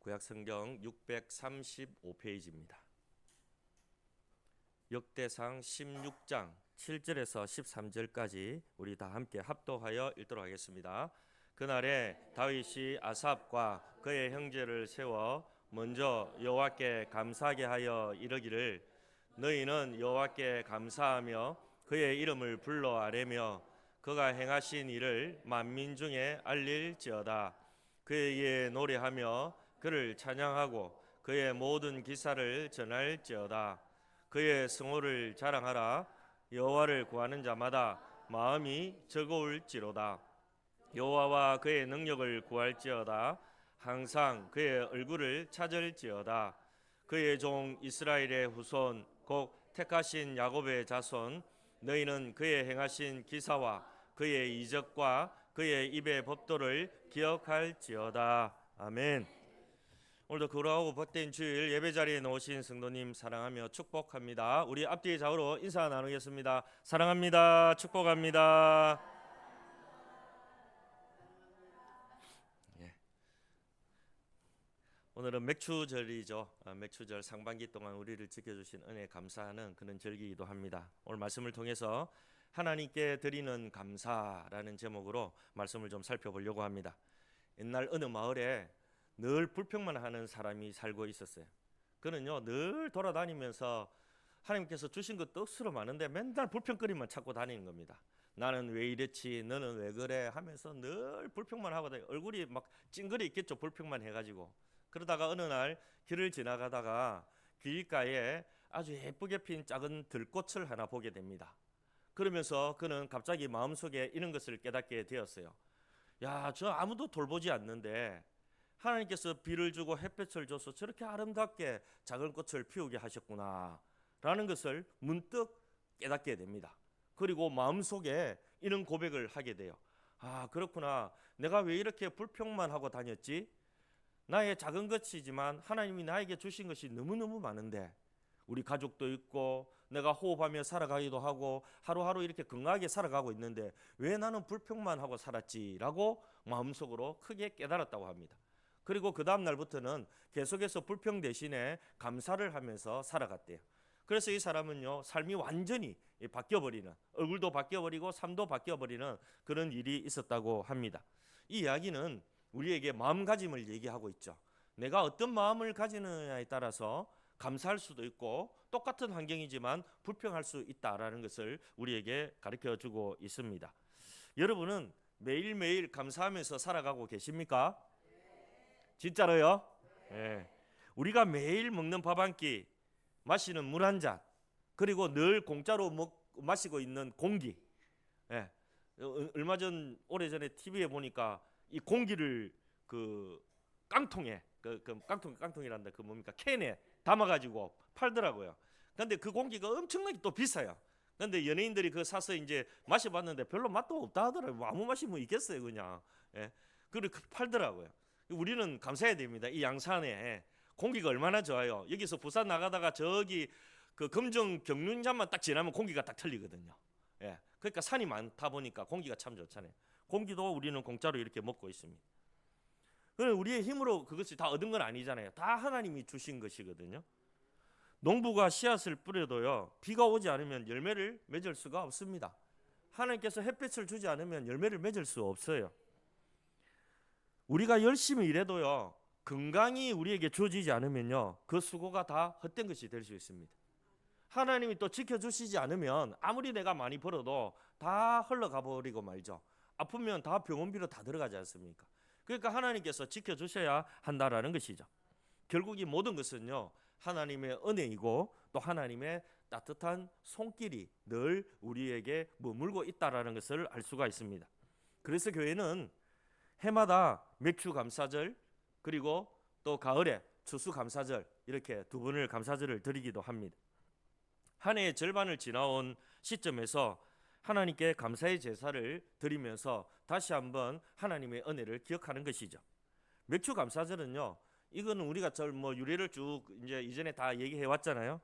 구약성경 635페이지입니다. 역대상 16장 7절에서 13절까지 우리 다 함께 합독하여 읽도록 하겠습니다. 그날에 다윗이 아삽과 그의 형제를 세워 먼저 여호와께 감사하게 하여 이르기를 너희는 여호와께 감사하며 그의 이름을 불러 아뢰며 그가 행하신 일을 만민 중에 알릴지어다. 그에게 노래하며 그를 찬양하고 그의 모든 기사를 전할지어다. 그의 성호를 자랑하라. 여호와를 구하는 자마다 마음이 즐거울지로다. 여호와와 그의 능력을 구할지어다. 항상 그의 얼굴을 찾을지어다. 그의 종 이스라엘의 후손 곧 택하신 야곱의 자손 너희는 그의 행하신 기사와 그의 이적과 그의 입의 법도를 기억할지어다. 아멘. 오늘도 거룩하고 복된 주일 예배자리에 나오신 성도님 사랑하며 축복합니다. 우리 앞뒤 좌우로 인사 나누겠습니다. 사랑합니다. 축복합니다. 오늘은 맥추절이죠. 맥추절 상반기 동안 우리를 지켜주신 은혜 감사하는 그런 절기이기도 합니다. 오늘 말씀을 통해서 하나님께 드리는 감사라는 제목으로 말씀을 좀 살펴보려고 합니다. 옛날 어느 마을에 늘 불평만 하는 사람이 살고 있었어요. 그는요 늘 돌아다니면서 하나님께서 주신 것도 억수로 많은데 맨날 불평거리만 찾고 다니는 겁니다. 나는 왜 이랬지, 너는 왜 그래 하면서 늘 불평만 하고 다니고 얼굴이 막 찡그려 있겠죠. 불평만 해가지고. 그러다가 어느 날 길을 지나가다가 길가에 아주 예쁘게 핀 작은 들꽃을 하나 보게 됩니다. 그러면서 그는 갑자기 마음속에 이런 것을 깨닫게 되었어요. 야, 저 아무도 돌보지 않는데 하나님께서 비를 주고 햇볕을 줘서 저렇게 아름답게 작은 꽃을 피우게 하셨구나 라는 것을 문득 깨닫게 됩니다. 그리고 마음속에 이런 고백을 하게 돼요. 아, 그렇구나. 내가 왜 이렇게 불평만 하고 다녔지? 나의 작은 것이지만 하나님이 나에게 주신 것이 너무너무 많은데 우리 가족도 있고 내가 호흡하며 살아가기도 하고 하루하루 이렇게 건강하게 살아가고 있는데 왜 나는 불평만 하고 살았지라고 마음속으로 크게 깨달았다고 합니다. 그리고 그 다음 날부터는 계속해서 불평 대신에 감사를 하면서 살아갔대요. 그래서 이 사람은요 삶이 완전히 바뀌어버리는, 얼굴도 바뀌어버리고 삶도 바뀌어버리는 그런 일이 있었다고 합니다. 이 이야기는 우리에게 마음가짐을 얘기하고 있죠. 내가 어떤 마음을 가지느냐에 따라서 감사할 수도 있고 똑같은 환경이지만 불평할 수 있다라는 것을 우리에게 가르쳐주고 있습니다. 여러분은 매일매일 감사하면서 살아가고 계십니까? 진짜로요? 네. 우리가 매일 먹는 밥 한 끼, 마시는 물 한 잔, 그리고 늘 공짜로 마시고 있는 공기. 네. 얼마 전 오래전에 TV에 보니까 이 공기를 그 깡통에 깡통이란다. 그 뭡니까? 캔에 담아가지고 팔더라고요. 근데 그 공기가 엄청나게 또 비싸요. 근데 연예인들이 그거 사서 이제 마셔봤는데 별로 맛도 없다 하더라고요. 뭐 아무 맛이 뭐 있겠어요, 그냥. 예. 그리고 팔더라고요. 우리는 감사해야 됩니다. 이 양산에 공기가 얼마나 좋아요. 여기서 부산 나가다가 저기 그 금정 경륜장만 딱 지나면 공기가 딱 틀리거든요. 예. 그러니까 산이 많다 보니까 공기가 참 좋잖아요. 공기도 우리는 공짜로 이렇게 먹고 있습니다. 그럼 우리의 힘으로 그것이 다 얻은 건 아니잖아요. 다 하나님이 주신 것이거든요. 농부가 씨앗을 뿌려도요 비가 오지 않으면 열매를 맺을 수가 없습니다. 하나님께서 햇빛을 주지 않으면 열매를 맺을 수 없어요. 우리가 열심히 일해도요 건강이 우리에게 주어지지 않으면요 그 수고가 다 헛된 것이 될 수 있습니다. 하나님이 또 지켜주시지 않으면 아무리 내가 많이 벌어도 다 흘러가 버리고 말죠. 아프면 다 병원비로 다 들어가지 않습니까? 그러니까 하나님께서 지켜주셔야 한다라는 것이죠. 결국 이 모든 것은요 하나님의 은혜이고 또 하나님의 따뜻한 손길이 늘 우리에게 머물고 있다라는 것을 알 수가 있습니다. 그래서 교회는 해마다 맥추감사절 그리고 또 가을에 추수감사절 이렇게 두 번을 감사절을 드리기도 합니다. 한 해의 절반을 지나온 시점에서 하나님께 감사의 제사를 드리면서 다시 한번 하나님의 은혜를 기억하는 것이죠. 맥추감사절은요 이거는 우리가 뭐 유래를 쭉 이제 이전에 다 얘기해 왔잖아요.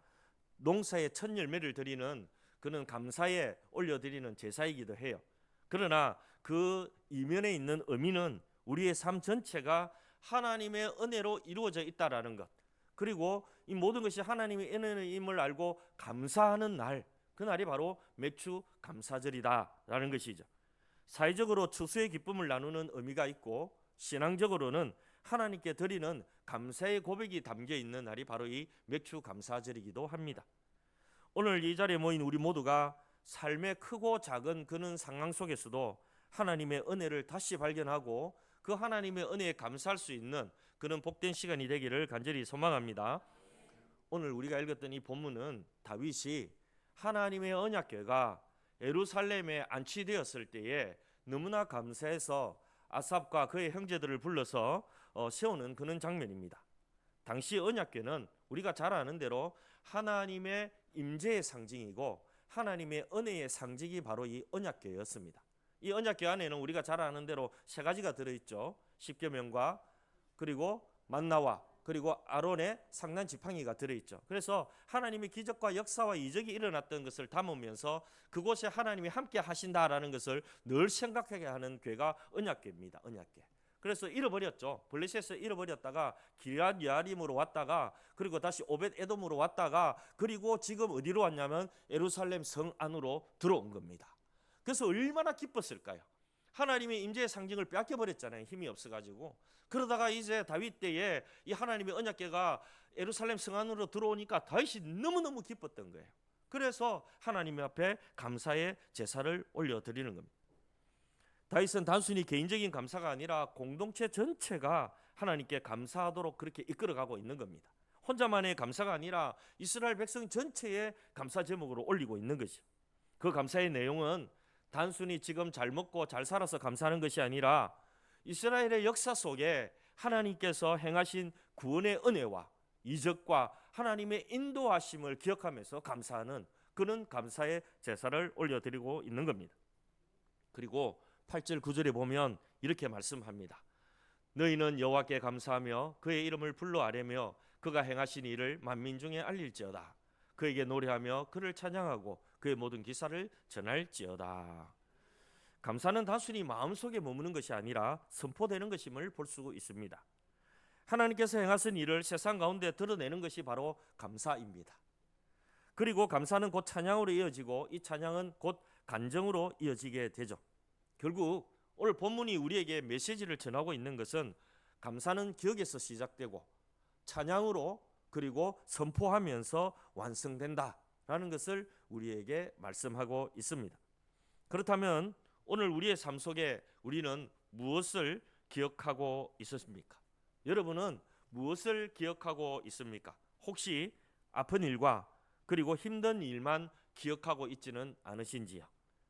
농사의 첫 열매를 드리는 그는 감사에 올려드리는 제사이기도 해요. 그러나 그 이면에 있는 의미는 우리의 삶 전체가 하나님의 은혜로 이루어져 있다라는 것, 그리고 이 모든 것이 하나님의 은혜임을 알고 감사하는 날, 그날이 바로 맥주 감사절이다라는 것이죠. 사회적으로 추수의 기쁨을 나누는 의미가 있고, 신앙적으로는 하나님께 드리는 감사의 고백이 담겨 있는 날이 바로 이 맥주 감사절이기도 합니다. 오늘 이 자리에 모인 우리 모두가 삶의 크고 작은 그런 상황 속에서도 하나님의 은혜를 다시 발견하고 그 하나님의 은혜에 감사할 수 있는 그런 복된 시간이 되기를 간절히 소망합니다. 오늘 우리가 읽었던 이 본문은 다윗이 하나님의 언약궤가 예루살렘에 안치되었을 때에 너무나 감사해서 아삽과 그의 형제들을 불러서 세우는 그런 장면입니다. 당시 언약궤는 우리가 잘 아는 대로 하나님의 임재의 상징이고 하나님의 은혜의 상징이 바로 이 언약궤였습니다. 이 언약궤 안에는 우리가 잘 아는 대로 세 가지가 들어있죠. 십계명과 그리고 만나와 그리고 아론의 상난 지팡이가 들어있죠. 그래서 하나님의 기적과 역사와 이적이 일어났던 것을 담으면서 그곳에 하나님이 함께 하신다라는 것을 늘 생각하게 하는 궤가 언약궤입니다. 언약궤. 그래서 잃어버렸죠. 블레셋에서 잃어버렸다가 기럇 여아림으로 왔다가 그리고 다시 오벳 에돔으로 왔다가 그리고 지금 어디로 왔냐면 예루살렘 성 안으로 들어온 겁니다. 그래서 얼마나 기뻤을까요? 하나님의 임재의 상징을 빼앗겨버렸잖아요. 힘이 없어가지고. 그러다가 이제 다윗 때에 이 하나님의 언약궤가 예루살렘 성 안으로 들어오니까 다윗이 너무너무 기뻤던 거예요. 그래서 하나님 앞에 감사의 제사를 올려드리는 겁니다. 다윗은 단순히 개인적인 감사가 아니라 공동체 전체가 하나님께 감사하도록 그렇게 이끌어가고 있는 겁니다. 혼자만의 감사가 아니라 이스라엘 백성 전체의 감사 제목으로 올리고 있는 것이죠. 그 감사의 내용은 단순히 지금 잘 먹고 잘 살아서 감사하는 것이 아니라 이스라엘의 역사 속에 하나님께서 행하신 구원의 은혜와 이적과 하나님의 인도하심을 기억하면서 감사하는 그런 감사의 제사를 올려드리고 있는 겁니다. 그리고 8절 9절에 보면 이렇게 말씀합니다. 너희는 여호와께 감사하며 그의 이름을 불러 아뢰며 그가 행하신 일을 만민 중에 알릴지어다. 그에게 노래하며 그를 찬양하고 그의 모든 기사를 전할지어다. 감사는 단순히 마음속에 머무는 것이 아니라 선포되는 것임을 볼 수 있습니다. 하나님께서 행하신 일을 세상 가운데 드러내는 것이 바로 감사입니다. 그리고 감사는 곧 찬양으로 이어지고 이 찬양은 곧 간정으로 이어지게 되죠. 결국 오늘 본문이 우리에게 메시지를 전하고 있는 것은 감사는 기억에서 시작되고 찬양으로 그리고 선포하면서 완성된다라는 것을 우리에게 말씀하고 있습니다. 그렇다면 오늘 우리의 삶 속에 우리는 무엇을 기억하고 있었습니까? 여러분은 무엇을 기억하고 있습니까? 혹시 아픈 일과 그리고 힘든 일만 기억하고 있지는 않으신지요?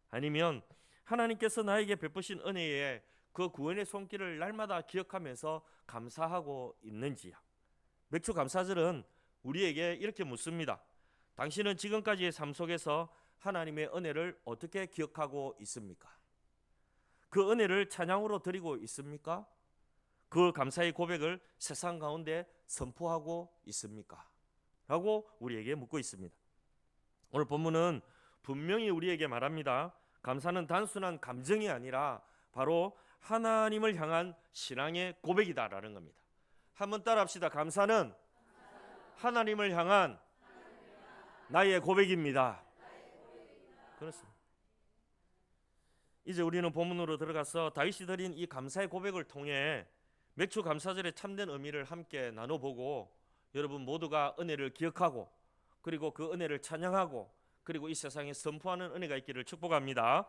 아니면 하나님께서 나에게 베푸신 은혜에 그 구원의 손길을 날마다 기억하면서 감사하고 있는지요? 맥주 감사절은 우리에게 이렇게 묻습니다. 당신은 지금까지의 삶 속에서 하나님의 은혜를 어떻게 기억하고 있습니까? 그 은혜를 찬양으로 드리고 있습니까? 그 감사의 고백을 세상 가운데 선포하고 있습니까? 라고 우리에게 묻고 있습니다. 오늘 본문은 분명히 우리에게 말합니다. 감사는 단순한 감정이 아니라 바로 하나님을 향한 신앙의 고백이다라는 겁니다. 한번 따라합시다. 감사는 하나님을 향한 나의 고백입니다. 그렇습니다. 이제 우리는 본문으로 들어가서 다윗이 드린 이 감사의 고백을 통해 맥주 감사절의 참된 의미를 함께 나눠보고 여러분 모두가 은혜를 기억하고 그리고 그 은혜를 찬양하고 그리고 이 세상에 선포하는 은혜가 있기를 축복합니다.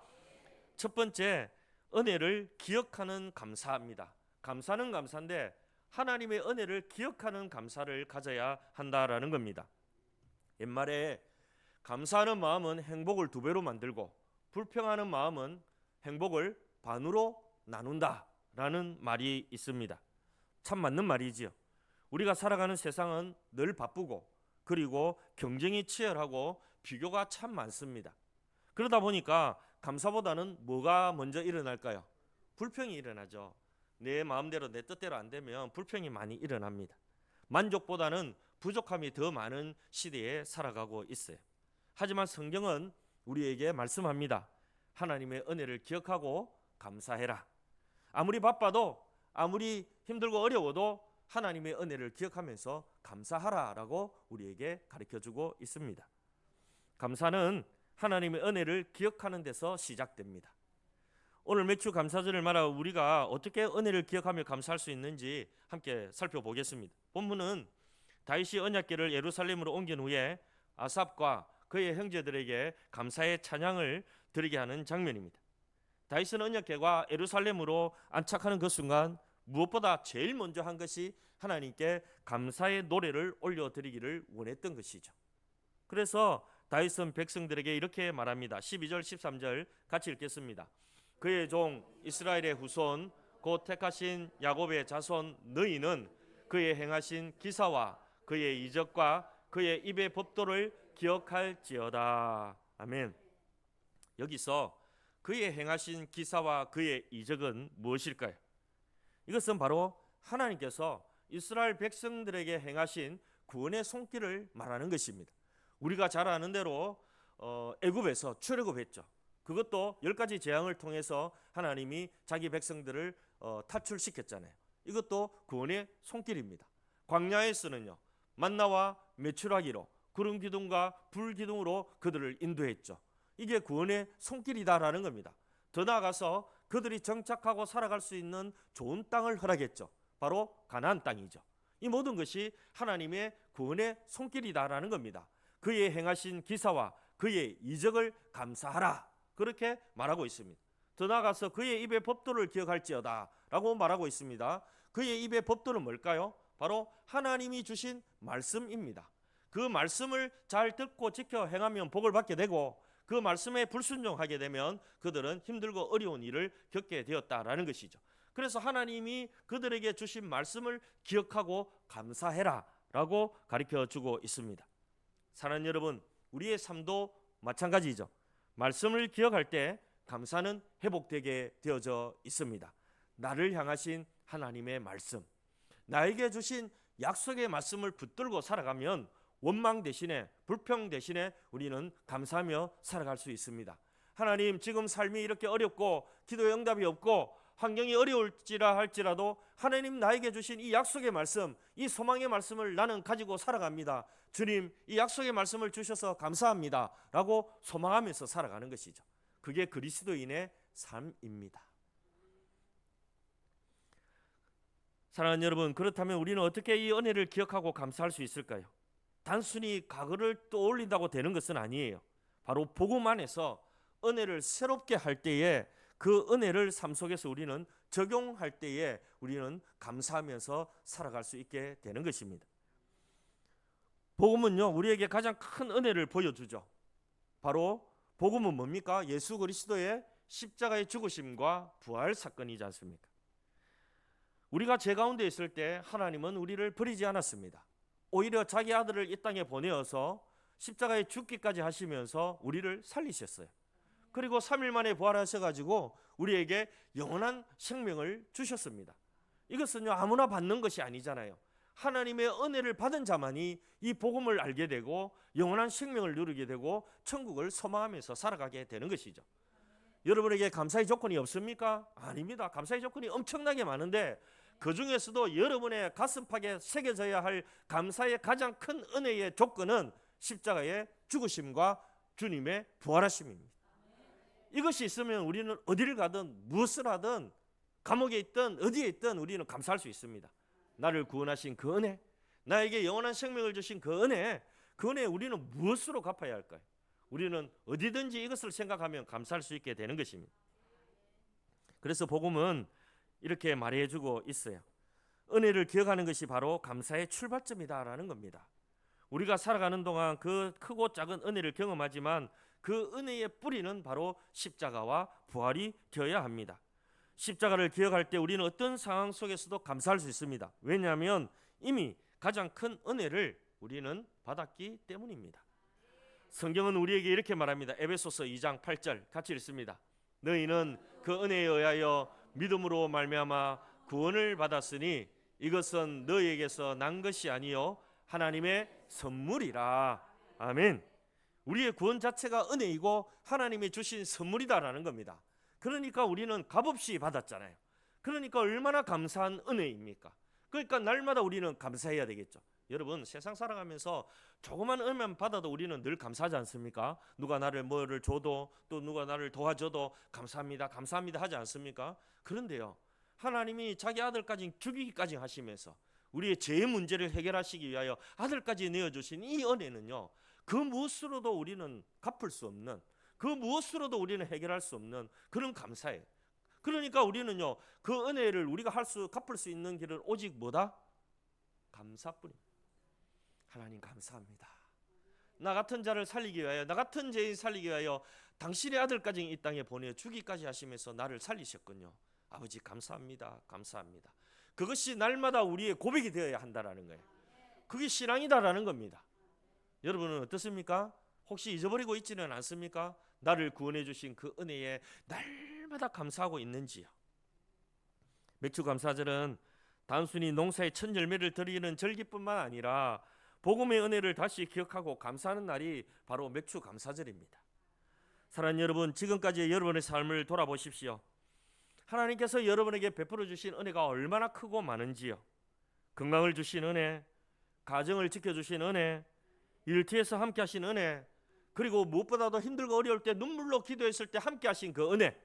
첫 번째, 은혜를 기억하는 감사입니다. 감사는 감사인데 하나님의 은혜를 기억하는 감사를 가져야 한다라는 겁니다. 옛말에 감사하는 마음은 행복을 2배로 만들고 불평하는 마음은 행복을 반으로 나눈다라는 말이 있습니다. 참 맞는 말이지요. 우리가 살아가는 세상은 늘 바쁘고 그리고 경쟁이 치열하고 비교가 참 많습니다. 그러다 보니까 감사보다는 뭐가 먼저 일어날까요? 불평이 일어나죠. 내 마음대로 내 뜻대로 안 되면 불평이 많이 일어납니다. 만족보다는 부족함이 더 많은 시대에 살아가고 있어요. 하지만 성경은 우리에게 말씀합니다. 하나님의 은혜를 기억하고 감사해라. 아무리 바빠도 아무리 힘들고 어려워도 하나님의 은혜를 기억하면서 감사하라라고 우리에게 가르쳐주고 있습니다. 감사는 하나님의 은혜를 기억하는 데서 시작됩니다. 오늘 매주 감사절을 말하고 우리가 어떻게 은혜를 기억하며 감사할 수 있는지 함께 살펴보겠습니다. 본문은 다윗이 언약궤를 예루살렘으로 옮긴 후에 아삽과 그의 형제들에게 감사의 찬양을 드리게 하는 장면입니다. 다윗은 언약궤가 예루살렘으로 안착하는 그 순간 무엇보다 제일 먼저 한 것이 하나님께 감사의 노래를 올려드리기를 원했던 것이죠. 그래서 다윗은 백성들에게 이렇게 말합니다. 12절 13절 같이 읽겠습니다. 그의 종 이스라엘의 후손 곧 택하신 야곱의 자손 너희는 그의 행하신 기사와 그의 이적과 그의 입의 법도를 기억할지어다. 아멘. 여기서 그의 행하신 기사와 그의 이적은 무엇일까요? 이것은 바로 하나님께서 이스라엘 백성들에게 행하신 구원의 손길을 말하는 것입니다. 우리가 잘 아는 대로 애굽에서 출애굽했죠. 그것도 10가지 재앙을 통해서 하나님이 자기 백성들을 탈출시켰잖아요. 이것도 구원의 손길입니다. 광야에서는요, 만나와 메추라기로 구름 기둥과 불 기둥으로 그들을 인도했죠. 이게 구원의 손길이다라는 겁니다. 더 나아가서 그들이 정착하고 살아갈 수 있는 좋은 땅을 허락했죠. 바로 가나안 땅이죠. 이 모든 것이 하나님의 구원의 손길이다라는 겁니다. 그의 행하신 기사와 그의 이적을 감사하라, 그렇게 말하고 있습니다. 더 나아가서 그의 입의 법도를 기억할지어다 라고 말하고 있습니다. 그의 입의 법도는 뭘까요? 바로 하나님이 주신 말씀입니다. 그 말씀을 잘 듣고 지켜 행하면 복을 받게 되고, 그 말씀에 불순종하게 되면 그들은 힘들고 어려운 일을 겪게 되었다라는 것이죠. 그래서 하나님이 그들에게 주신 말씀을 기억하고 감사해라 라고 가르쳐주고 있습니다. 사랑하는 여러분, 우리의 삶도 마찬가지죠. 말씀을 기억할 때 감사는 회복되게 되어져 있습니다. 나를 향하신 하나님의 말씀, 나에게 주신 약속의 말씀을 붙들고 살아가면 원망 대신에, 불평 대신에 우리는 감사하며 살아갈 수 있습니다. 하나님, 지금 삶이 이렇게 어렵고 기도의 응답이 없고 환경이 어려울지라 할지라도 하나님 나에게 주신 이 약속의 말씀, 이 소망의 말씀을 나는 가지고 살아갑니다. 주님, 이 약속의 말씀을 주셔서 감사합니다 라고 소망하면서 살아가는 것이죠. 그게 그리스도인의 삶입니다. 사랑하는 여러분, 그렇다면 우리는 어떻게 이 은혜를 기억하고 감사할 수 있을까요? 단순히 과거를 떠올린다고 되는 것은 아니에요. 바로 복음 안에서 은혜를 새롭게 할 때에 그 은혜를 삶 속에서 우리는 적용할 때에 우리는 감사하면서 살아갈 수 있게 되는 것입니다. 복음은요, 우리에게 가장 큰 은혜를 보여주죠. 바로 복음은 뭡니까? 예수 그리스도의 십자가의 죽으심과 부활 사건이지 않습니까? 우리가 죄 가운데 있을 때 하나님은 우리를 버리지 않았습니다. 오히려 자기 아들을 이 땅에 보내어서 십자가에 죽기까지 하시면서 우리를 살리셨어요. 그리고 3일 만에 부활하셔가지고 우리에게 영원한 생명을 주셨습니다. 이것은요, 아무나 받는 것이 아니잖아요. 하나님의 은혜를 받은 자만이 이 복음을 알게 되고 영원한 생명을 누리게 되고 천국을 소망하면서 살아가게 되는 것이죠. 여러분에게 감사의 조건이 없습니까? 아닙니다. 감사의 조건이 엄청나게 많은데 그 중에서도 여러분의 가슴팍에 새겨져야 할 감사의 가장 큰 은혜의 조건은 십자가의 죽으심과 주님의 부활하심입니다. 이것이 있으면 우리는 어디를 가든 무엇을 하든 감옥에 있든 어디에 있든 우리는 감사할 수 있습니다. 나를 구원하신 그 은혜, 나에게 영원한 생명을 주신 그 은혜, 그 은혜 우리는 무엇으로 갚아야 할까요? 우리는 어디든지 이것을 생각하면 감사할 수 있게 되는 것입니다. 그래서 복음은 이렇게 말해주고 있어요. 은혜를 기억하는 것이 바로 감사의 출발점이다라는 겁니다. 우리가 살아가는 동안 그 크고 작은 은혜를 경험하지만 그 은혜의 뿌리는 바로 십자가와 부활이 되어야 합니다. 십자가를 기억할 때 우리는 어떤 상황 속에서도 감사할 수 있습니다. 왜냐하면 이미 가장 큰 은혜를 우리는 받았기 때문입니다. 성경은 우리에게 이렇게 말합니다. 에베소서 2장 8절 같이 읽습니다. 너희는 그 은혜에 의하여 믿음으로 말미암아 구원을 받았으니 이것은 너희에게서 난 것이 아니요 하나님의 선물이라. 아멘. 우리의 구원 자체가 은혜이고 하나님이 주신 선물이다라는 겁니다. 그러니까 우리는 값없이 받았잖아요. 그러니까 얼마나 감사한 은혜입니까? 그러니까 날마다 우리는 감사해야 되겠죠. 여러분, 세상 살아가면서 조그만 은혜만 받아도 우리는 늘 감사하지 않습니까? 누가 나를 뭐를 줘도, 또 누가 나를 도와줘도 감사합니다, 감사합니다 하지 않습니까? 그런데요, 하나님이 자기 아들까지 죽이기까지 하시면서 우리의 죄의 문제를 해결하시기 위하여 아들까지 내어주신 이 은혜는요, 그 무엇으로도 우리는 갚을 수 없는, 그 무엇으로도 우리는 해결할 수 없는 그런 감사예요. 그러니까 우리는요, 그 은혜를 우리가 갚을 수 있는 길은 오직 뭐다? 감사뿐입니다. 하나님 감사합니다. 나 같은 자를 살리기 위하여, 나 같은 죄인 살리기 위하여 당신의 아들까지 이 땅에 보내 주기까지 하시면서 나를 살리셨군요. 아버지 감사합니다, 감사합니다. 그것이 날마다 우리의 고백이 되어야 한다라는 거예요. 그게 신앙이다라는 겁니다. 여러분은 어떻습니까? 혹시 잊어버리고 있지는 않습니까? 나를 구원해 주신 그 은혜에 날마다 감사하고 있는지요? 맥주감사절은 단순히 농사의 첫 열매를 드리는 절기뿐만 아니라 복음의 은혜를 다시 기억하고 감사하는 날이 바로 맥주감사절입니다. 사랑하는 여러분, 지금까지 여러분의 삶을 돌아보십시오. 하나님께서 여러분에게 베풀어 주신 은혜가 얼마나 크고 많은지요. 건강을 주신 은혜, 가정을 지켜주신 은혜, 일터에서 함께 하신 은혜, 그리고 무엇보다도 힘들고 어려울 때 눈물로 기도했을 때 함께 하신 그 은혜,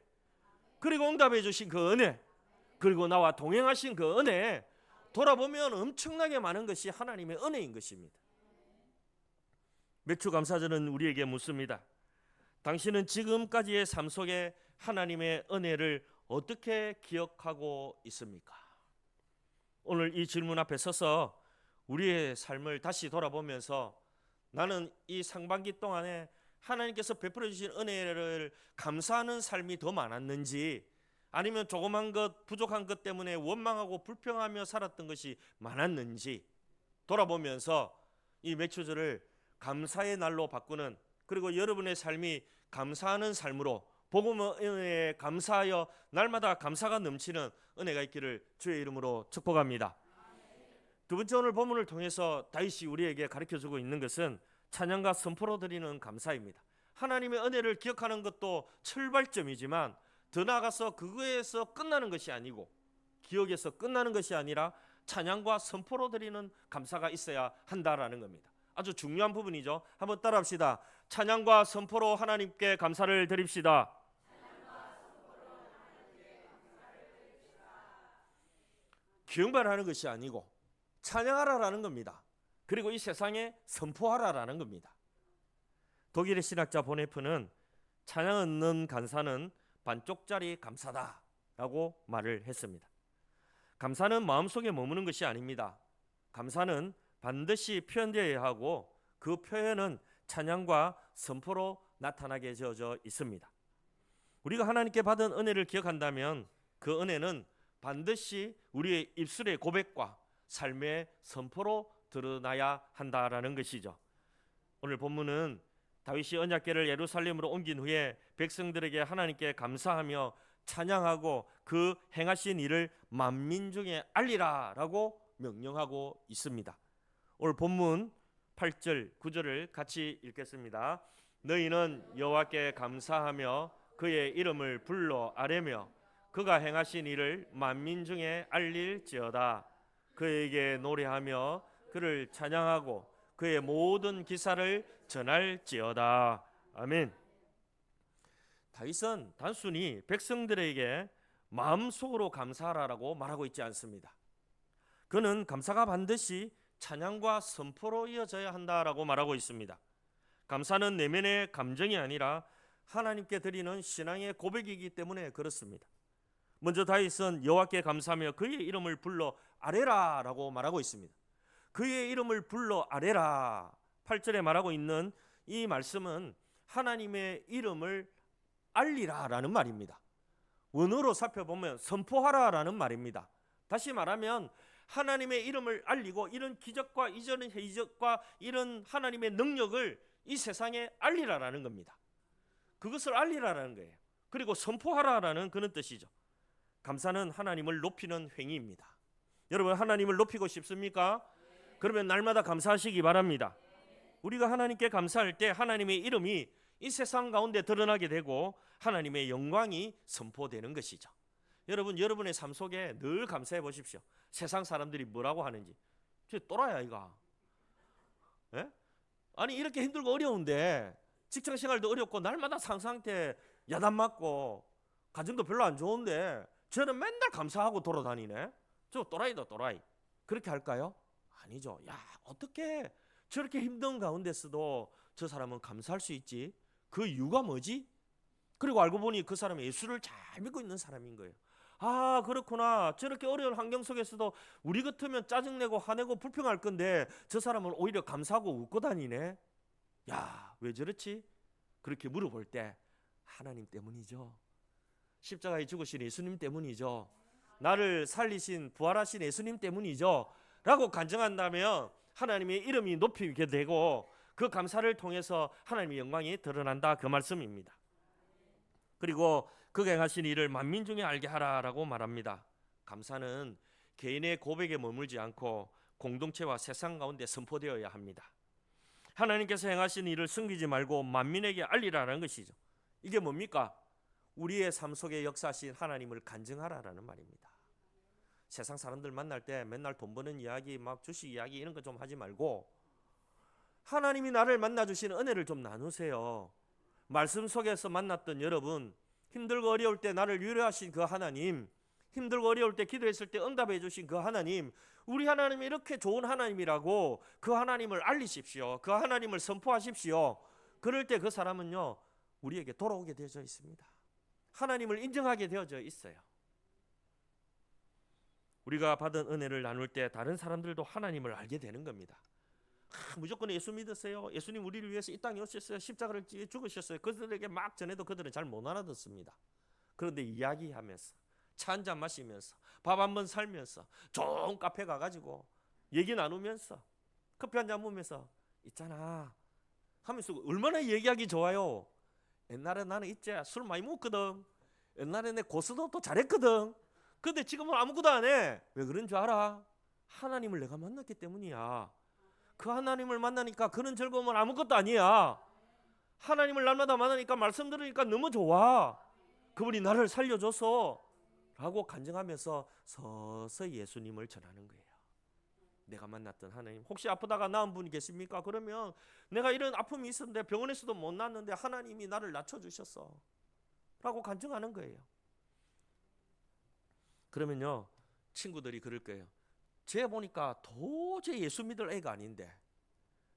그리고 응답해 주신 그 은혜, 그리고 나와 동행하신 그 은혜, 돌아보면 엄청나게 많은 것이 하나님의 은혜인 것입니다. 맥주감사절은 우리에게 묻습니다. 당신은 지금까지의 삶 속에 하나님의 은혜를 어떻게 기억하고 있습니까? 오늘 이 질문 앞에 서서 우리의 삶을 다시 돌아보면서 나는 이 상반기 동안에 하나님께서 베풀어 주신 은혜를 감사하는 삶이 더 많았는지, 아니면 조그만 것, 부족한 것 때문에 원망하고 불평하며 살았던 것이 많았는지 돌아보면서 이 맥주절을 감사의 날로 바꾸는, 그리고 여러분의 삶이 감사하는 삶으로 복음의 은혜에 감사하여 날마다 감사가 넘치는 은혜가 있기를 주의 이름으로 축복합니다. 두 번째, 오늘 본문을 통해서 다윗이 우리에게 가르쳐주고 있는 것은 찬양과 선포로 드리는 감사입니다. 하나님의 은혜를 기억하는 것도 출발점이지만 더 나아가서 그거에서 끝나는 것이 아니고, 기억에서 끝나는 것이 아니라 찬양과 선포로 드리는 감사가 있어야 한다라는 겁니다. 아주 중요한 부분이죠. 한번 따라합시다. 찬양과 선포로 하나님께 감사를 드립시다. 기억만 하는 것이 아니고 찬양하라라는 겁니다. 그리고 이 세상에 선포하라라는 겁니다. 독일의 신학자 보네프는 찬양 없는 감사는 반쪽짜리 감사다라고 말을 했습니다. 감사는 마음속에 머무는 것이 아닙니다. 감사는 반드시 표현되어야 하고 그 표현은 찬양과 선포로 나타나게 되어져 있습니다. 우리가 하나님께 받은 은혜를 기억한다면 그 은혜는 반드시 우리의 입술의 고백과 삶의 선포로 드러나야 한다라는 것이죠. 오늘 본문은 다윗이 언약궤를 예루살렘으로 옮긴 후에 백성들에게 하나님께 감사하며 찬양하고 그 행하신 일을 만민 중에 알리라라고 명령하고 있습니다. 오늘 본문 8절 9절을 같이 읽겠습니다. 너희는 여호와께 감사하며 그의 이름을 불러 아뢰며 그가 행하신 일을 만민 중에 알릴지어다. 그에게 노래하며 그를 찬양하고 그의 모든 기사를 전할지어다. 아멘. 다윗은 단순히 백성들에게 마음속으로 감사하라고 말하고 있지 않습니다. 그는 감사가 반드시 찬양과 선포로 이어져야 한다라고 말하고 있습니다. 감사는 내면의 감정이 아니라 하나님께 드리는 신앙의 고백이기 때문에 그렇습니다. 먼저 다윗은 여호와께 감사하며 그의 이름을 불러 아뢰라라고 말하고 있습니다. 그의 이름을 불러 아뢰라, 8절에 말하고 있는 이 말씀은 하나님의 이름을 알리라라는 말입니다. 원어로 살펴보면 선포하라라는 말입니다. 다시 말하면 하나님의 이름을 알리고 이런 기적과 이전의 이적과 이런 하나님의 능력을 이 세상에 알리라라는 겁니다. 그것을 알리라라는 거예요. 그리고 선포하라라는 그런 뜻이죠. 감사는 하나님을 높이는 행위입니다. 여러분, 하나님을 높이고 싶습니까? 그러면 날마다 감사하시기 바랍니다. 우리가 하나님께 감사할 때 하나님의 이름이 이 세상 가운데 드러나게 되고 하나님의 영광이 선포되는 것이죠. 여러분, 여러분의 삶 속에 늘 감사해 보십시오. 세상 사람들이 뭐라고 하는지. 저 또라이야 이가. 예? 아니 이렇게 힘들고 어려운데 직장생활도 어렵고 날마다 상사한테 야단 맞고 가정도 별로 안 좋은데 저는 맨날 감사하고 돌아다니네. 저 또라이다 또라이. 그렇게 할까요? 아니죠. 야, 어떻게 저렇게 힘든 가운데서도 저 사람은 감사할 수 있지? 그 이유가 뭐지? 그리고 알고 보니 그 사람은 예수를 잘 믿고 있는 사람인 거예요. 아, 그렇구나. 저렇게 어려운 환경 속에서도 우리 같으면 짜증내고 화내고 불평할 건데 저 사람은 오히려 감사하고 웃고 다니네. 야, 왜 저렇지? 그렇게 물어볼 때 하나님 때문이죠. 십자가에 죽으신 예수님 때문이죠. 나를 살리신 부활하신 예수님 때문이죠. 라고 간증한다면 하나님의 이름이 높이게 되고 그 감사를 통해서 하나님의 영광이 드러난다, 그 말씀입니다. 그리고 그가 행하신 일을 만민 중에 알게 하라라고 말합니다. 감사는 개인의 고백에 머물지 않고 공동체와 세상 가운데 선포되어야 합니다. 하나님께서 행하신 일을 숨기지 말고 만민에게 알리라는 것이죠. 이게 뭡니까? 우리의 삶 속에 역사하신 하나님을 간증하라라는 말입니다. 세상 사람들 만날 때 맨날 돈 버는 이야기, 막 주식 이야기 이런 거 좀 하지 말고 하나님이 나를 만나 주신 은혜를 좀 나누세요. 말씀 속에서 만났던 여러분, 힘들고 어려울 때 나를 위로하신 그 하나님, 힘들고 어려울 때 기도했을 때 응답해 주신 그 하나님, 우리 하나님이 이렇게 좋은 하나님이라고 그 하나님을 알리십시오. 그 하나님을 선포하십시오. 그럴 때 그 사람은요, 우리에게 돌아오게 되어져 있습니다. 하나님을 인정하게 되어져 있어요. 우리가 받은 은혜를 나눌 때 다른 사람들도 하나님을 알게 되는 겁니다. 무조건 예수 믿으세요. 예수님 우리를 위해서 이 땅에 오셨어요. 십자가를 지어 죽으셨어요. 그들에게 막 전해도 그들은 잘 못 알아듣습니다. 그런데 이야기하면서 차 한잔 마시면서 밥 한번 살면서 좋은 카페 가가지고 얘기 나누면서 커피 한잔 먹으면서 있잖아 하면서 얼마나 얘기하기 좋아요. 옛날에 나는 있지 술 많이 먹거든. 옛날에 내 고스톱도 잘했거든. 근데 지금은 아무것도 안 해. 왜 그런 줄 알아? 하나님을 내가 만났기 때문이야. 그 하나님을 만나니까 그런 즐거움은 아무것도 아니야. 하나님을 날마다 만나니까 말씀 들으니까 너무 좋아. 그분이 나를 살려줘서 라고 간증하면서 서서히 예수님을 전하는 거예요. 내가 만났던 하나님. 혹시 아프다가 나은 분이 계십니까? 그러면 내가 이런 아픔이 있었는데 병원에서도 못 낫는데 하나님이 나를 낮춰주셨어 라고 간증하는 거예요. 그러면요 친구들이 그럴 거예요. 쟤 보니까 도저히 예수 믿을 애가 아닌데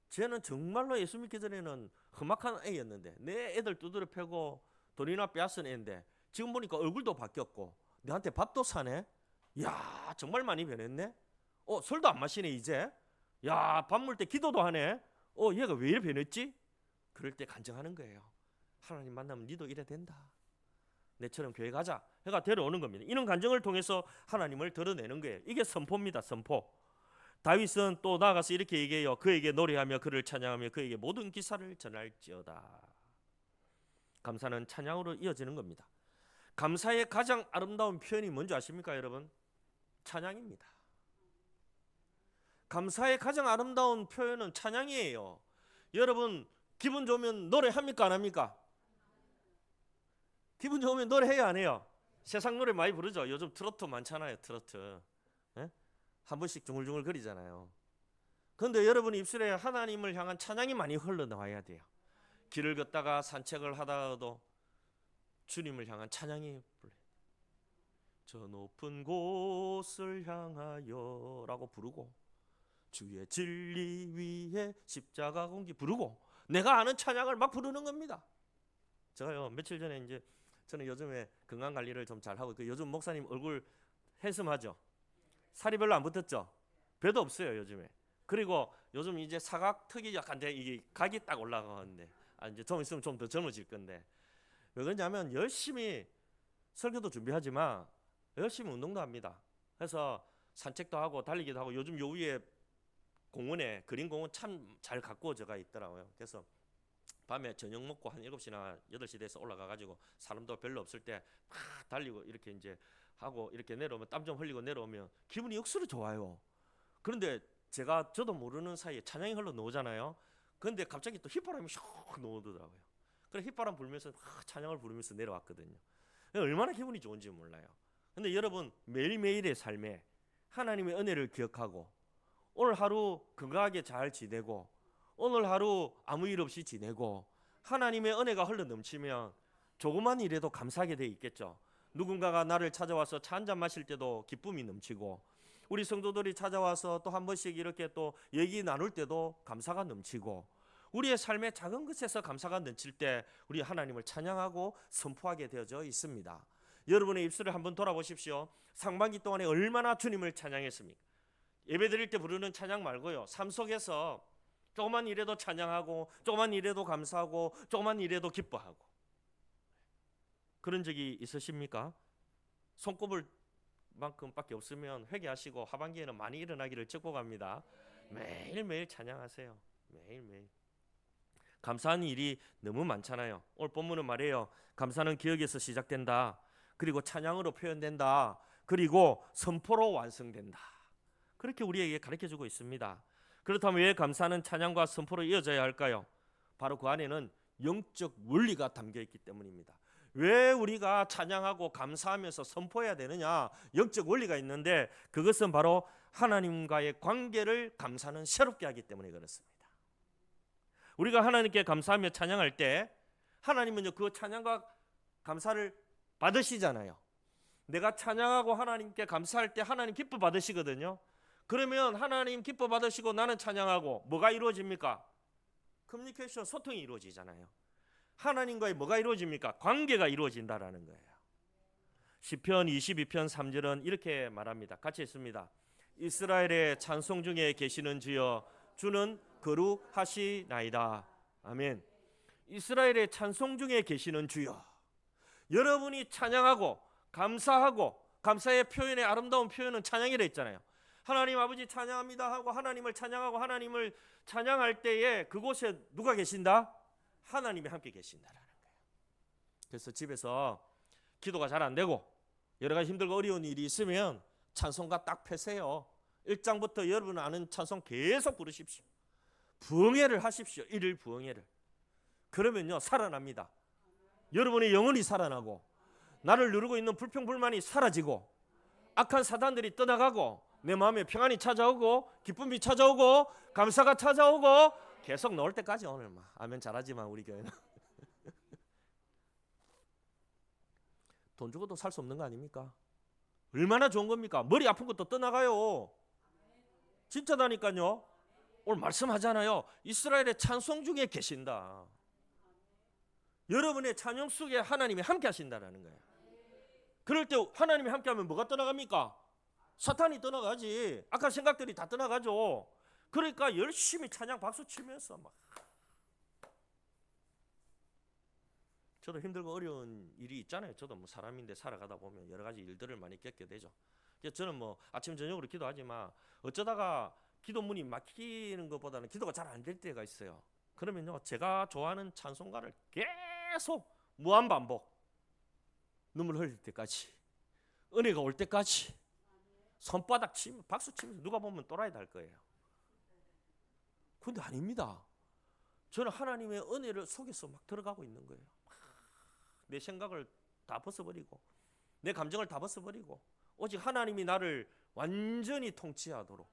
쟤는 정말로 예수 믿기 전에는 험악한 애였는데 내 애들 두드려 패고 돈이나 빼앗은 애인데 지금 보니까 얼굴도 바뀌었고 내한테 밥도 사네. 야 정말 많이 변했네. 술도 안 마시네 이제. 야 밥 먹을 때 기도도 하네. 얘가 왜 이렇게 변했지? 그럴 때 간증하는 거예요. 하나님 만나면 니도 이래 된다. 내처럼 교회 가자 해가 데려오는 겁니다. 이런 간증을 통해서 하나님을 드러내는 거예요. 이게 선포입니다. 선포. 다윗은 또 나아가서 이렇게 얘기해요. 그에게 노래하며 그를 찬양하며 그에게 모든 기사를 전할지어다. 감사는 찬양으로 이어지는 겁니다. 감사의 가장 아름다운 표현이 뭔지 아십니까 여러분? 찬양입니다. 감사의 가장 아름다운 표현은 찬양이에요. 여러분 기분 좋으면 노래합니까 안 합니까? 기분 좋으면 노래해요 안 해요? 세상 노래 많이 부르죠. 요즘 트로트 많잖아요. 트로트 한 번씩 중얼중얼 거리잖아요. 그런데 여러분 입술에 하나님을 향한 찬양이 많이 흘러나와야 돼요. 길을 걷다가 산책을 하다가도 주님을 향한 찬양이 불러요. 저 높은 곳을 향하여 라고 부르고 주의 진리 위에 십자가 공기 부르고 내가 아는 찬양을 막 부르는 겁니다. 제가요 며칠 전에 이제 저는 요즘에 건강 관리를 좀 잘하고 요즘 목사님 얼굴 핸섬하죠. 살이 별로 안 붙었죠. 배도 없어요 요즘에. 그리고 요즘 이제 사각턱이 약간 이게 각이 딱 올라가는데 이제 좀 있으면 좀 더 젊어질 건데 왜 그러냐면 열심히 설교도 준비하지만 열심히 운동도 합니다. 그래서 산책도 하고 달리기도 하고 요즘 요 위에 공원에 그린 공원 참 잘 가꾸어져가 있더라고요. 그래서 밤에 저녁 먹고 한 7시나 8시 돼서 올라가가지고 사람도 별로 없을 때 막 달리고 이렇게 이제 하고 이렇게 내려오면 땀 좀 흘리고 내려오면 기분이 억수로 좋아요. 그런데 저도 모르는 사이에 찬양이 흘러 나오잖아요. 그런데 갑자기 또 휘바람이 슉 나오더라고요. 그래 휘바람 불면서 찬양을 부르면서 내려왔거든요. 얼마나 기분이 좋은지 몰라요. 근데 여러분 매일매일의 삶에 하나님의 은혜를 기억하고 오늘 하루 건강하게 잘 지내고 오늘 하루 아무 일 없이 지내고 하나님의 은혜가 흘러 넘치면 조그만 일에도 감사하게 돼 있겠죠. 누군가가 나를 찾아와서 차 한잔 마실 때도 기쁨이 넘치고 우리 성도들이 찾아와서 또 한 번씩 이렇게 또 얘기 나눌 때도 감사가 넘치고 우리의 삶의 작은 것에서 감사가 넘칠 때 우리 하나님을 찬양하고 선포하게 되어져 있습니다. 여러분의 입술을 한번 돌아보십시오. 상반기 동안에 얼마나 주님을 찬양했습니까? 예배 드릴 때 부르는 찬양 말고요, 삶 속에서 조그만 일에도 찬양하고 조그만 일에도 감사하고 조그만 일에도 기뻐하고 그런 적이 있으십니까? 손꼽을 만큼밖에 없으면 회개하시고 하반기에는 많이 일어나기를 축복합니다. 매일매일 찬양하세요. 매일매일. 감사한 일이 너무 많잖아요. 오늘 본문은 말해요. 감사는 기억에서 시작된다. 그리고 찬양으로 표현된다. 그리고 선포로 완성된다. 그렇게 우리에게 가르쳐주고 있습니다. 그렇다면 왜 감사는 찬양과 선포로 이어져야 할까요? 바로 그 안에는 영적 원리가 담겨있기 때문입니다. 왜 우리가 찬양하고 감사하면서 선포해야 되느냐? 영적 원리가 있는데 그것은 바로 하나님과의 관계를 감사는 새롭게 하기 때문에 그렇습니다. 우리가 하나님께 감사하며 찬양할 때 하나님은요 그 찬양과 감사를 받으시잖아요. 내가 찬양하고 하나님께 감사할 때 하나님 기뻐 받으시거든요. 그러면 하나님 기뻐 받으시고 나는 찬양하고 뭐가 이루어집니까? 커뮤니케이션, 소통이 이루어지잖아요. 하나님과의 뭐가 이루어집니까? 관계가 이루어진다라는 거예요. 시편 22편 3절은 이렇게 말합니다. 같이 읽습니다. 이스라엘의 찬송 중에 계시는 주여 주는 거룩하시나이다. 아멘. 이스라엘의 찬송 중에 계시는 주여. 여러분이 찬양하고 감사하고 감사의 표현의 아름다운 표현은 찬양이라 했잖아요. 하나님 아버지 찬양합니다 하고 하나님을 찬양하고 하나님을 찬양할 때에 그곳에 누가 계신다? 하나님이 함께 계신다라는 거예요. 그래서 집에서 기도가 잘 안 되고 여러 가지 힘들고 어려운 일이 있으면 찬송가 딱 펴세요. 1장부터 여러분 아는 찬송 계속 부르십시오. 부흥회를 하십시오. 일일 부흥회를. 그러면요 살아납니다. 여러분의 영혼이 살아나고 나를 누르고 있는 불평불만이 사라지고 악한 사단들이 떠나가고 내 마음에 평안이 찾아오고 기쁨이 찾아오고 감사가 찾아오고 계속 나올 때까지. 오늘 막 아멘 잘하지만 우리 교회는 돈 주고도 살 수 없는 거 아닙니까? 얼마나 좋은 겁니까? 머리 아픈 것도 떠나가요. 진짜다니까요. 오늘 말씀하잖아요. 이스라엘의 찬송 중에 계신다. 여러분의 찬양 속에 하나님이 함께 하신다는 거예요. 그럴 때 하나님이 함께하면 뭐가 떠나갑니까? 사탄이 떠나가지. 악한 생각들이 다 떠나가죠. 그러니까 열심히 찬양 박수 치면서 막. 저도 힘들고 어려운 일이 있잖아요. 저도 뭐 사람인데 살아가다 보면 여러 가지 일들을 많이 겪게 되죠. 저는 뭐 아침 저녁으로 기도하지만 어쩌다가 기도문이 막히는 것보다는 기도가 잘 안 될 때가 있어요. 그러면요 제가 좋아하는 찬송가를 계속 무한 반복, 눈물 흘릴 때까지, 은혜가 올 때까지 손바닥 치면 박수 치면서 누가 보면 또라이 달 거예요. 그런데 아닙니다. 저는 하나님의 은혜를 속에서 막 들어가고 있는 거예요. 내 생각을 다 벗어버리고 내 감정을 다 벗어버리고 오직 하나님이 나를 완전히 통치하도록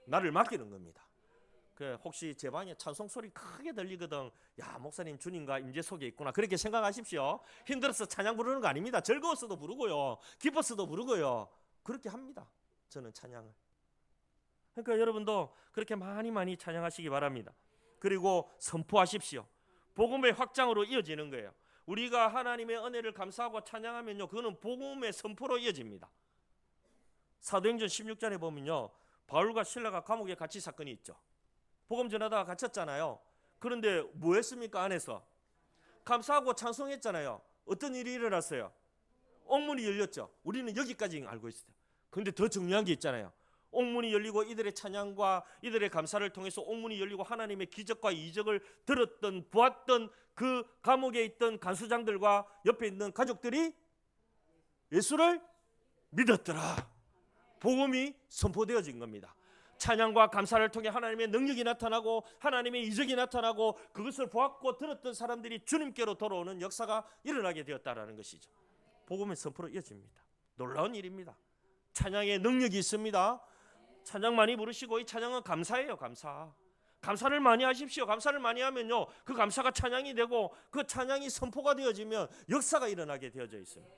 나를 맡기는 겁니다. 혹시 제 방에 찬송 소리 크게 들리거든. 야 목사님 주님과 임재 속에 있구나. 그렇게 생각하십시오. 힘들어서 찬양 부르는 거 아닙니다. 즐거웠어도 부르고요. 기뻤어도 부르고요. 그렇게 합니다. 저는 찬양을. 그러니까 여러분도 그렇게 많이 찬양하시기 바랍니다. 그리고 선포하십시오. 복음의 확장으로 이어지는 거예요. 우리가 하나님의 은혜를 감사하고 찬양하면요 그거는 복음의 선포로 이어집니다. 사도행전 16장에 보면요 바울과 실라가 감옥에 갇힌 사건이 있죠. 복음 전하다가 갇혔잖아요. 그런데 뭐 했습니까? 안에서 감사하고 찬송했잖아요. 어떤 일이 일어났어요? 옥문이 열렸죠. 우리는 여기까지 알고 있어요. 그런데 더 중요한 게 있잖아요. 옥문이 열리고 이들의 찬양과 이들의 감사를 통해서 옥문이 열리고 하나님의 기적과 이적을 들었던 보았던 그 감옥에 있던 간수장들과 옆에 있는 가족들이 예수를 믿었더라. 복음이 선포되어진 겁니다. 찬양과 감사를 통해 하나님의 능력이 나타나고 하나님의 이적이 나타나고 그것을 보았고 들었던 사람들이 주님께로 돌아오는 역사가 일어나게 되었다라는 것이죠. 복음의 선포로 이어집니다. 놀라운 일입니다. 찬양의 능력이 있습니다. 찬양 많이 부르시고, 이 찬양은 감사예요. 감사를 많이 하십시오. 감사를 많이 하면요, 그 감사가 찬양이 되고 그 찬양이 선포가 되어지면 역사가 일어나게 되어져 있습니다.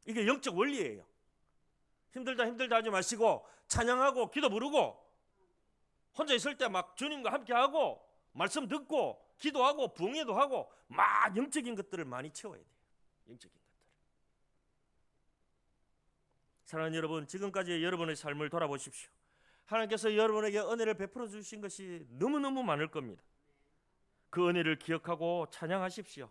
이게 영적 원리예요. 힘들다 하지 마시고 찬양하고 기도 부르고, 혼자 있을 때 막 주님과 함께 하고 말씀 듣고 기도하고 부흥회도 하고 막 영적인 것들을 많이 채워야 돼요. 영적인 것들. 사랑하는 여러분, 지금까지 여러분의 삶을 돌아보십시오. 하나님께서 여러분에게 은혜를 베풀어 주신 것이 너무너무 많을 겁니다. 그 은혜를 기억하고 찬양하십시오.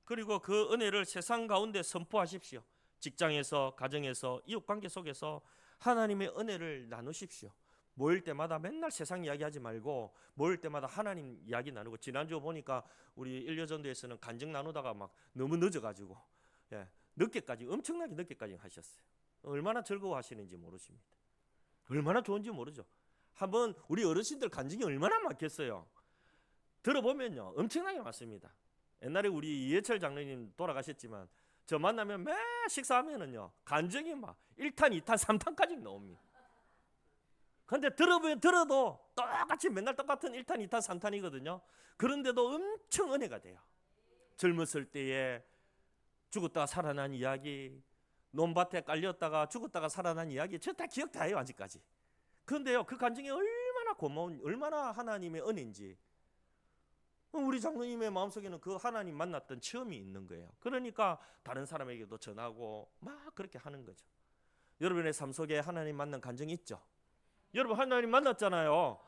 그리고 그 은혜를 세상 가운데 선포하십시오. 직장에서, 가정에서, 이웃관계 속에서 하나님의 은혜를 나누십시오. 모일 때마다 맨날 세상 이야기하지 말고 모일 때마다 하나님 이야기 나누고, 지난주 보니까 우리 일여전도에서는 간증 나누다가 막 너무 늦어가지고 늦게까지, 엄청나게 늦게까지 하셨어요. 얼마나 즐거워하시는지 모르십니다. 얼마나 좋은지 모르죠. 한번 우리 어르신들 간증이 얼마나 많겠어요. 들어보면요 엄청나게 많습니다. 옛날에 우리 이해철 장로님 돌아가셨지만 저 만나면 매 식사하면은요 간증이 막 1탄, 2탄, 3탄까지 나옵니다. 근데 들어도 똑같이 맨날 똑같은 1탄, 2탄, 3탄이거든요. 그런데도 엄청 은혜가 돼요. 젊었을 때에 죽었다가 살아난 이야기, 논밭에 깔렸다가 죽었다가 살아난 이야기, 저 다 기억 다 해요 아직까지. 그런데요 그 간증이 얼마나 고마운, 얼마나 하나님의 은혜인지 우리 장로님의 마음속에는 그 하나님 만났던 체험이 있는 거예요. 그러니까 다른 사람에게도 전하고 막 그렇게 하는 거죠. 여러분의 삶 속에 하나님 만난 간증이 있죠? 여러분 하나님 만났잖아요.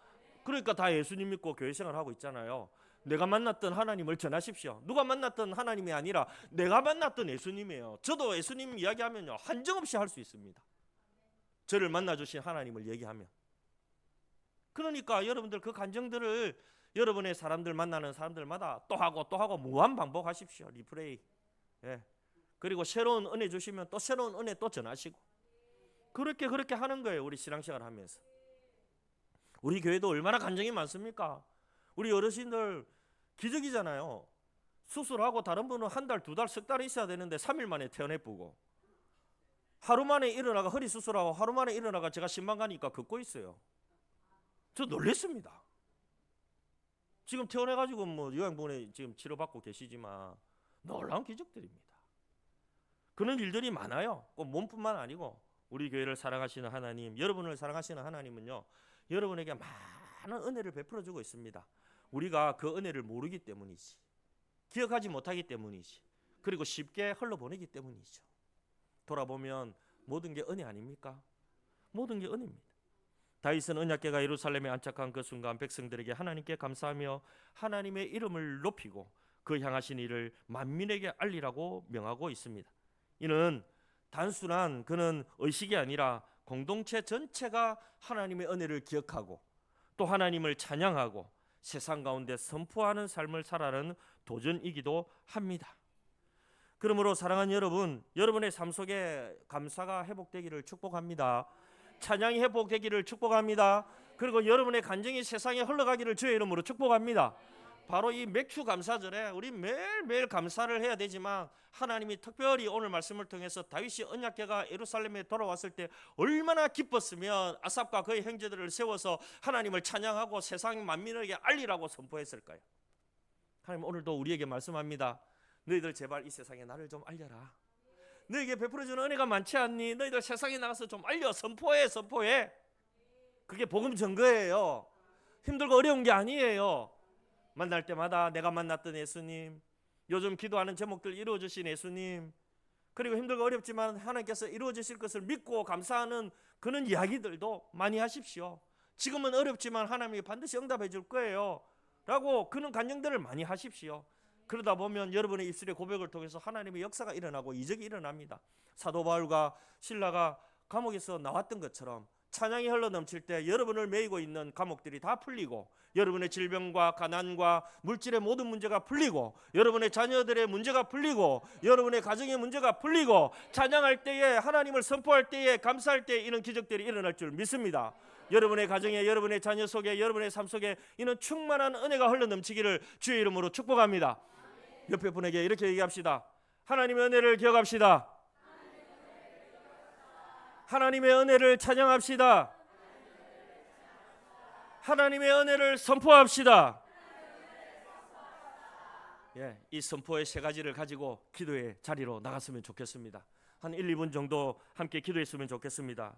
그러니까 다 예수님 믿고 교회 생활하고 있잖아요. 내가 만났던 하나님을 전하십시오. 누가 만났던 하나님이 아니라 내가 만났던 예수님이에요. 저도 예수님 이야기하면요 한정없이 할 수 있습니다. 저를 만나주신 하나님을 얘기하면. 그러니까 여러분들 그 간증들을 여러분의 사람들 만나는 사람들마다 또 하고 무한 반복하십시오. 리플레이. 그리고 새로운 은혜 주시면 또 새로운 은혜 또 전하시고, 그렇게 하는 거예요. 우리 신앙생활 하면서. 우리 교회도 얼마나 간증이 많습니까? 우리 어르신들 기적이잖아요. 수술하고 다른 분은 한 달, 2달, 석 달 있어야 되는데 3일 만에 퇴원해보고, 하루 만에 일어나가 허리 수술하고 하루 만에 일어나가 제가 신방 가니까 걷고 있어요. 저 놀랬습니다. 지금 퇴원해가지고 뭐 요양병원에 지금 치료받고 계시지만 놀라운 기적들입니다. 그런 일들이 많아요. 꼭 몸뿐만 아니고 우리 교회를 사랑하시는 하나님, 여러분을 사랑하시는 하나님은요 여러분에게 많은 은혜를 베풀어 주고 있습니다. 우리가 그 은혜를 모르기 때문이지, 기억하지 못하기 때문이지, 그리고 쉽게 흘러보내기 때문이죠. 돌아보면 모든 게 은혜 아닙니까? 모든 게 은혜입니다. 다윗은 언약궤가 예루살렘에 안착한 그 순간 백성들에게 하나님께 감사하며 하나님의 이름을 높이고 그 향하신 일을 만민에게 알리라고 명하고 있습니다. 이는 단순한 그는 의식이 아니라 공동체 전체가 하나님의 은혜를 기억하고 또 하나님을 찬양하고 세상 가운데 선포하는 삶을 살아가는 도전이기도 합니다. 그러므로 사랑하는 여러분, 여러분의 삶 속에 감사가 회복되기를 축복합니다. 찬양이 회복되기를 축복합니다. 그리고 여러분의 간증이 세상에 흘러가기를 주의 이름으로 축복합니다. 바로 이 맥주 감사절에 우리 매일매일 감사를 해야 되지만, 하나님이 특별히 오늘 말씀을 통해서 다윗이 언약궤가 예루살렘에 돌아왔을 때 얼마나 기뻤으면 아삽과 그의 형제들을 세워서 하나님을 찬양하고 세상 만민에게 알리라고 선포했을까요? 하나님 오늘도 우리에게 말씀합니다. 너희들 제발 이 세상에 나를 좀 알려라. 너에게 베풀어주는 은혜가 많지 않니? 너희들 세상에 나가서 좀 알려. 선포해. 그게 복음 증거예요. 힘들고 어려운 게 아니에요. 만날 때마다 내가 만났던 예수님, 요즘 기도하는 제목들 이루어주신 예수님, 그리고 힘들고 어렵지만 하나님께서 이루어주실 것을 믿고 감사하는 그런 이야기들도 많이 하십시오. 지금은 어렵지만 하나님이 반드시 응답해 줄 거예요 라고 그런 간증들을 많이 하십시오. 그러다 보면 여러분의 입술의 고백을 통해서 하나님의 역사가 일어나고 이적이 일어납니다. 사도 바울과 실라가 감옥에서 나왔던 것처럼 찬양이 흘러넘칠 때 여러분을 매이고 있는 감옥들이 다 풀리고, 여러분의 질병과 가난과 물질의 모든 문제가 풀리고, 여러분의 자녀들의 문제가 풀리고, 여러분의 가정의 문제가 풀리고, 찬양할 때에, 하나님을 선포할 때에, 감사할 때에 이런 기적들이 일어날 줄 믿습니다. 여러분의 가정에, 여러분의 자녀 속에, 여러분의 삶 속에 이런 충만한 은혜가 흘러넘치기를 주의 이름으로 축복합니다. 옆에 분에게 이렇게 얘기합시다. 하나님의 은혜를 기억합시다. 하나님의 은혜를 찬양합시다. 하나님의 은혜를 선포합시다. 예, 이 선포의 세 가지를 가지고 기도의 자리로 나갔으면 좋겠습니다. 한 1, 2분 정도 함께 기도했으면 좋겠습니다.